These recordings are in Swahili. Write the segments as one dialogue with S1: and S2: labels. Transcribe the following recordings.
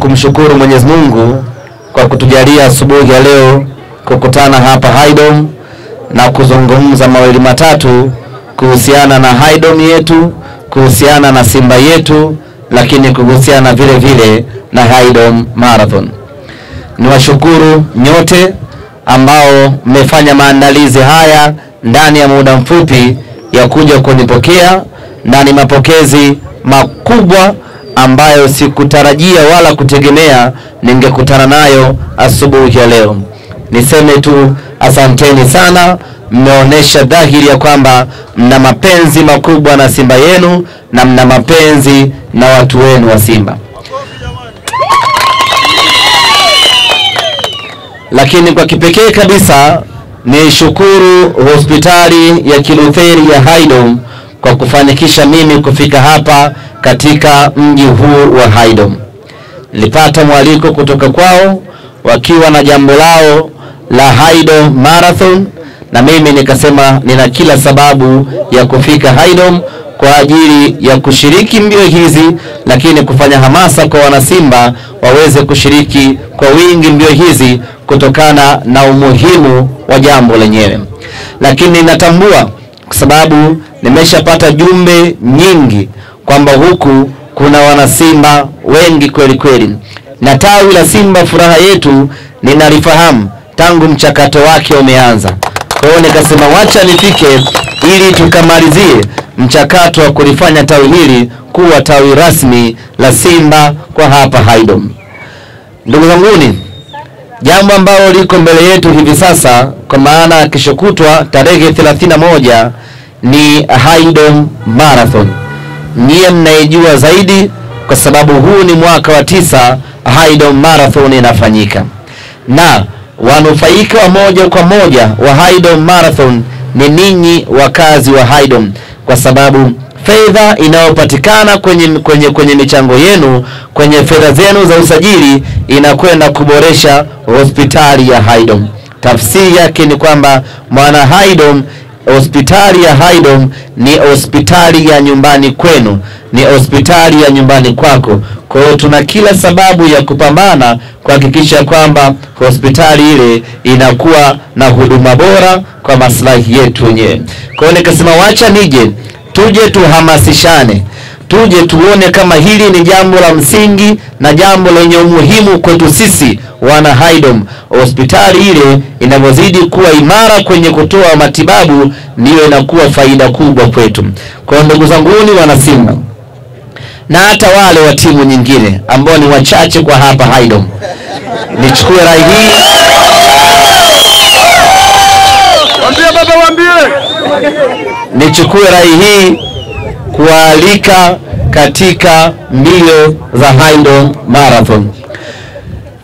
S1: Kumshukuru Mwenyezi Mungu kwa kutujalia asubuhi ya leo kukutana hapa Haydom na kuzungumza mawili matatu kuhusiana na Haydom yetu, kuhusiana na Simba yetu, lakini kuhusiana vile vile na Haydom Marathon. Niwashukuru nyote ambao mmefanya maandalizi haya ndani ya muda mfupi ya kuja kunipokea, na ni mapokezi makubwa ambayo sikutarajia wala kutegemea ningekutana nayo asubuhi ya leo. Niseme tu asanteni sana, mmeonesha dhahiri ya kwamba mna mapenzi makubwa na Simba yenu na mna mapenzi na watu wenu wa Simba. Lakini kwa kipekee kabisa ni shukuru hospitali ya Kilutheri ya Haydom kwa kufanikisha mimi kufika hapa katika mji huu wa Haydom. Nilipata mwaliko kutoka kwao wakiwa na jambo lao la Haydom Marathon, na mimi nikasema nina kila sababu ya kufika Haydom kwa ajili ya kushiriki mbio hizi, lakini kufanya hamasa kwa wanasimba waweze kushiriki kwa wingi mbio hizi kutokana na umuhimu wa jambo lenyewe. Lakini natambua kwa sababu nimeshapata jumbe nyingi kwamba huku kuna wanasimba wengi kweli kweli, na tawi la Simba Furaha Yetu ninalifahamu tangu mchakato wake umeanza. Kwa hiyo nikasema wacha nifike ili tukamalizie mchakato wa kulifanya tawi hili kuwa tawi rasmi la Simba kwa hapa Haydom. Ndugu zanguni, jambo ambalo liko mbele yetu hivi sasa, kwa maana kesho kutwa tarehe 31 ni Haydom Marathon. Niye mnaijua zaidi kwa sababu huu ni mwaka wa 9 Haydom Marathon inafanyika. Na wanufaika wa moja kwa moja wa Haydom Marathon ni ninyi wakazi wa Haydom, kwa sababu fedha inayopatikana kwenye michango yenu, kwenye fedha zenu za usajili, inakwenda kuboresha hospitali ya Haydom. Tafsiri yake ni kwamba mwana Haydom, hospitali ya Haydom ni hospitali ya nyumbani kwenu, ni hospitali ya nyumbani kwako. Kwa hiyo tuna kila sababu ya kupambana kuhakikisha kwamba hospitali ile inakuwa na huduma bora kwa maslahi yetu wenyewe. Kwa hiyo nikasema wacha tuje tuhamasishane, tuje tuone kama hili ni jambo la msingi na jambo lenye umuhimu kwetu sisi wana Haydom. Hospitali ile inavyozidi kuwa imara kwenye kutoa matibabu, ndiyo inakuwa faida kubwa kwetu. Kwa ndugu zanguni wana Simba, na hata wale wa timu nyingine ambao ni wachache kwa hapa Haydom, nichukue rai hii. Nichukue rai hii kualika katika mbio za Haydom Marathon.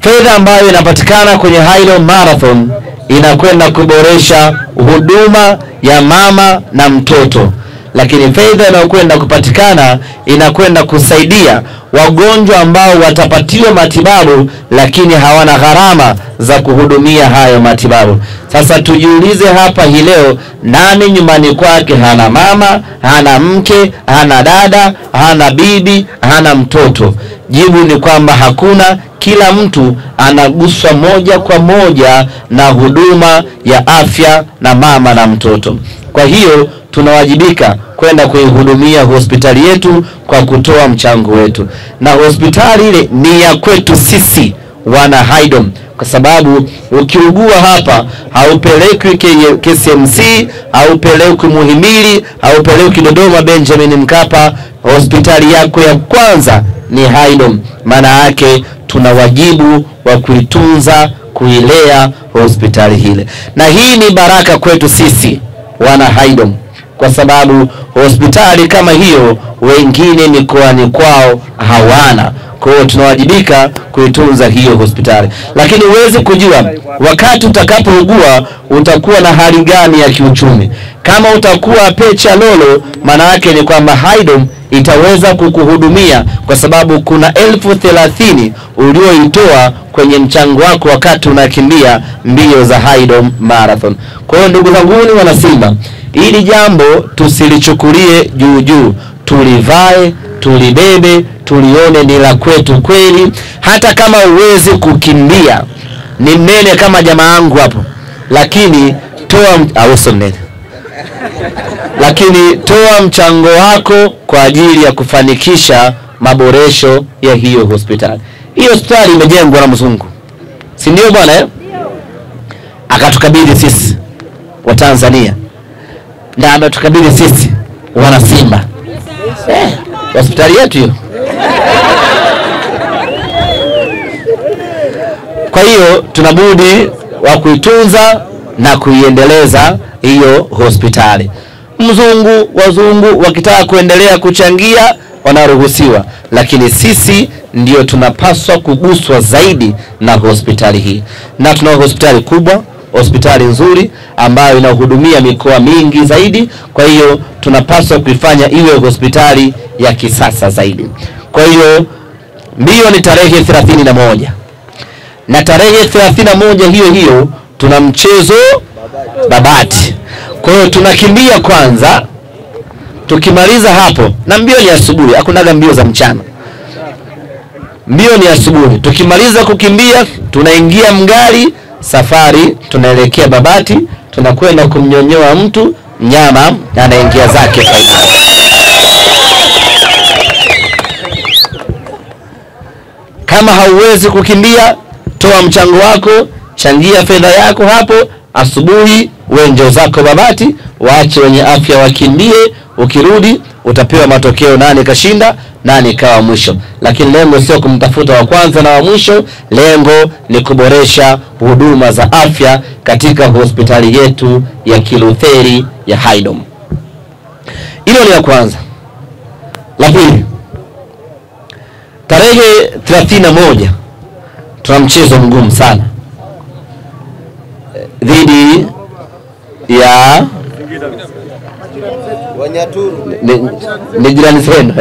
S1: Fedha ambayo inapatikana kwenye Haydom Marathon inakwenda kuboresha huduma ya mama na mtoto, lakini fedha inayokwenda kupatikana inakwenda kusaidia wagonjwa ambao watapatiwa matibabu lakini hawana gharama za kuhudumia hayo matibabu. Sasa tujiulize hapa hii leo, nani nyumbani kwake hana mama, hana mke, hana dada, hana bibi, hana mtoto? Jibu ni kwamba hakuna. Kila mtu anaguswa moja kwa moja na huduma ya afya na mama na mtoto. Kwa hiyo tunawajibika kwenda kuihudumia hospitali yetu kwa kutoa mchango wetu, na hospitali ile ni ya kwetu sisi wana Haydom, kwa sababu ukiugua hapa haupelekwi KCMC, haupelekwi Muhimbili, haupelekwi Dodoma Benjamin Mkapa. Hospitali yako ya kwanza ni Haydom. Maana yake tuna wajibu wa kuitunza, kuilea hospitali hile, na hii ni baraka kwetu sisi wana Haydom, kwa sababu hospitali kama hiyo wengine mikoani kwao hawana. Kwa hiyo tunawajibika kuitunza hiyo hospitali. Lakini uweze kujua wakati utakapougua utakuwa na hali gani ya kiuchumi. Kama utakuwa pecha lolo, maana yake ni kwamba Haydom itaweza kukuhudumia, kwa sababu kuna 30,000 ulioitoa kwenye mchango wako wakati unakimbia mbio za Haydom Marathon. Kwa hiyo ndugu zangu wana Simba, ili jambo tusilichukulie juu juu, tulivae, tulibebe, tulione ni la kwetu kweli. Hata kama uwezi kukimbia, ni mnene kama jamaa yangu hapo, lakini toa mchango wako kwa ajili ya kufanikisha maboresho ya hiyo hospitali. Hiyo hospitali imejengwa na mzungu, si ndio bwana akatukabidhi sisi wa Tanzania, na ametukabidhi sisi wana Simba hospitali yetu hiyo. Kwa hiyo tunabudi wa kuitunza na kuiendeleza hiyo hospitali. Wazungu wakitaka kuendelea kuchangia wanaruhusiwa, lakini sisi ndio tunapaswa kuguswa zaidi na hospitali hii. Na tuna hospitali kubwa, hospitali nzuri ambayo inahudumia mikoa mingi zaidi. Kwa hiyo tunapaswa kuifanya iwe hospitali ya kisasa zaidi. Kwa hiyo mbio ni tarehe 31. Na tarehe 31 hiyo tuna mchezo Babati. Kwa hiyo tunakimbia kwanza, tukimaliza hapo, na mbio ni asubuhi, hakunaga mbio za mchana. Mbio ni asubuhi. Tukimaliza kukimbia, tunaingia mgari, safari, tunaelekea Babati, tunakwenda kumnyonyoa mtu, mnyama anaingia zake fainali. Kama hauwezi kukimbia, toa mchango wako, changia fedha yako hapo. Asubuhi wenjo zako Babati, waache wenye afya wakimbie. Ukirudi utapewa matokeo, nani kashinda, nani kawa mwisho. Lakini lengo sio kumtafuta wa kwanza na wa mwisho, lengo ni kuboresha huduma za afya katika hospitali yetu ya Kilutheri ya Haydom. Hilo ni la kwanza. La pili, tarehe 31 tuna mchezo mgumu sana dhidi ya Wanyaturu. Ni jirani zenu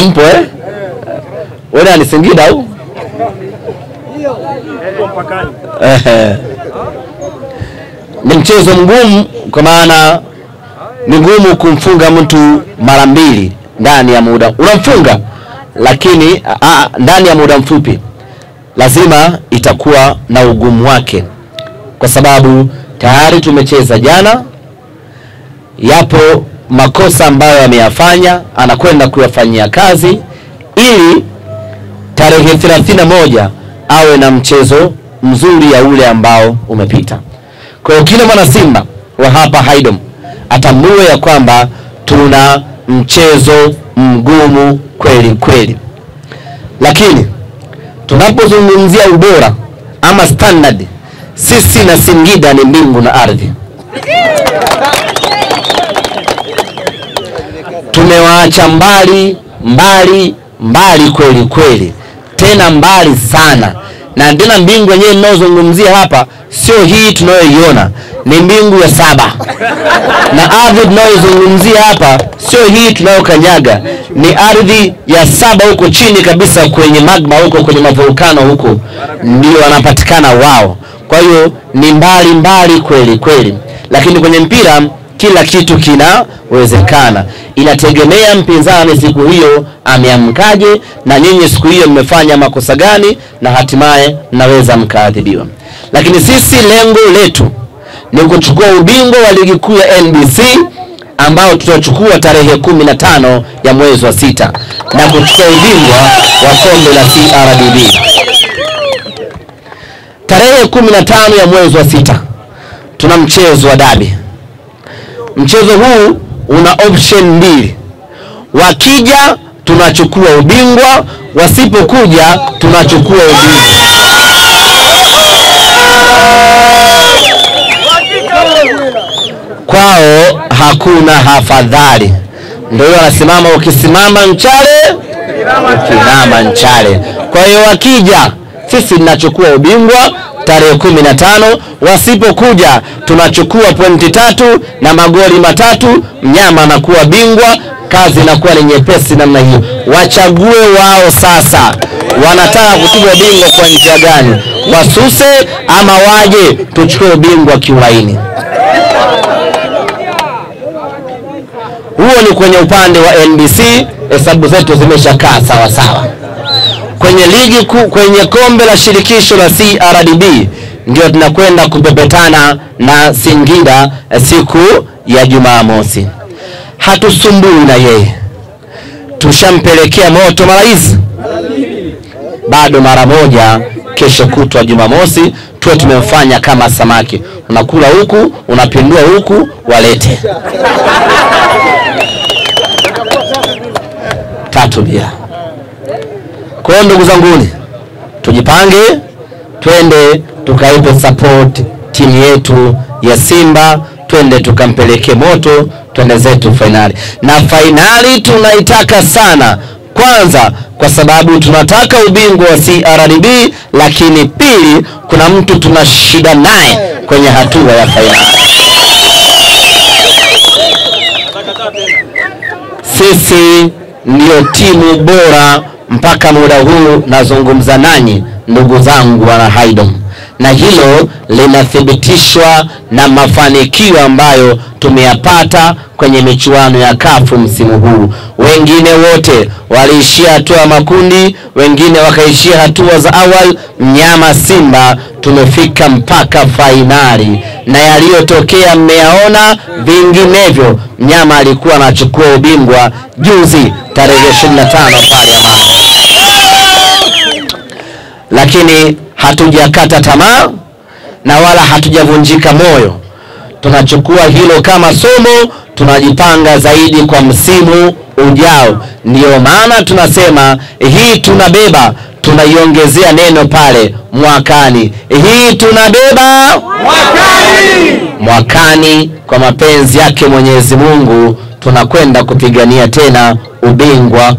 S1: mpo wewe ni Singida au ni mchezo mgumu, kwa maana ni ngumu kumfunga mtu mara mbili ndani ya muda. Unamfunga, lakini ndani ya muda mfupi lazima itakuwa na ugumu wake, kwa sababu tayari tumecheza jana. Yapo makosa ambayo ameyafanya, anakwenda kuyafanyia kazi ili tarehe 31 awe na mchezo mzuri ya ule ambao umepita. Kwa hiyo kila mwana Simba wa hapa Haydom atambue ya kwamba tuna mchezo mgumu kweli kweli. Lakini tunapozungumzia ubora ama standard, sisi na Singida ni mbingu na ardhi. Tumewaacha mbali kweli kweli, tena mbali sana. Na tena mbingu yenyewe ninayozungumzia hapa sio hii tunayoiona, ni mbingu ya 7. Na ardhi tunayozungumzia hapa sio hii tunayokanyaga, ni ardhi ya 7 huko chini kabisa, kwenye magma huko, kwenye mavolkano huko ndio wanapatikana wao. Kwa hiyo ni mbali kweli kweli. Lakini kwenye mpira kila kitu kinawezekana. Inategemea mpinzani siku hiyo ameamkaje, na nyinyi siku hiyo mmefanya makosa gani, na hatimaye mnaweza mkaadhibiwa. Lakini sisi lengo letu ni kuchukua ubingwa wa ligi kuu ya NBC ambao tutachukua tarehe 15 ya mwezi wa 6, na kuchukua ubingwa wa kombe la CRDB tarehe 15 ya mwezi wa 6. Tuna mchezo wa dabi. Mchezo huu una option 2. Wakija tunachukua ubingwa, wasipokuja tunachukua ubingwa. Kwao hakuna hafadhali. Ndio wanasimama, ukisimama nchale, ukinama nchale. Kwa hiyo wakija, sisi tunachukua ubingwa tarehe 15, wasipokuja tunachukua pointi 3 na magoli 3, mnyama anakuwa bingwa. Kazi inakuwa ni nyepesi namna hiyo. Wachague wao sasa, wanataka kutuga bingwa kwa njia gani? Wasuse ama waje tuchukue ubingwa kiulaini? Huo ni kwenye upande wa NBC, hesabu zetu zimeshakaa sawa sawa. Kwenye ligi kwenye kombe la shirikisho la CRDB ndio tunakwenda kupepetana na Singida siku ya Jumamosi. Hatusumbui na yeye. Tushampelekea moto mara hizi. Bado mara moja kesho kutwa Jumamosi tuwe tumemfanya kama samaki. Unakula huku, unapindua huku, walete. 3 bila. Kwa hiyo ndugu zanguni, tujipange, twende tukaipe support timu yetu ya Simba, twende tukampeleke moto, twende zetu finali. Na finali tunaitaka sana, kwanza kwa sababu tunataka ubingwa wa CRDB, lakini pili kuna mtu tunashida naye kwenye hatua ya finali. Sisi ndio timu bora mpaka muda huu nazungumza nanyi ndugu zangu wana Haydom, na hilo linathibitishwa na mafanikio ambayo tumeyapata kwenye michuano ya CAF msimu huu. Wengine wote waliishia hatua makundi, wengine wakaishia hatua za awali. Mnyama Simba tumefika mpaka fainali, na yaliyotokea mmeyaona. Vinginevyo Mnyama alikuwa anachukua ubingwa juzi tarehe 25 pale Amani. Lakini hatujakata tamaa na wala hatujavunjika moyo. Tunachukua hilo kama somo, tunajipanga zaidi kwa msimu ujao. Ndio maana tunasema hii tunabeba, tunaiongezea neno pale mwakani. Hii tunabeba mwakani kwa mapenzi yake Mwenyezi Mungu tunakwenda kupigania tena ubingwa.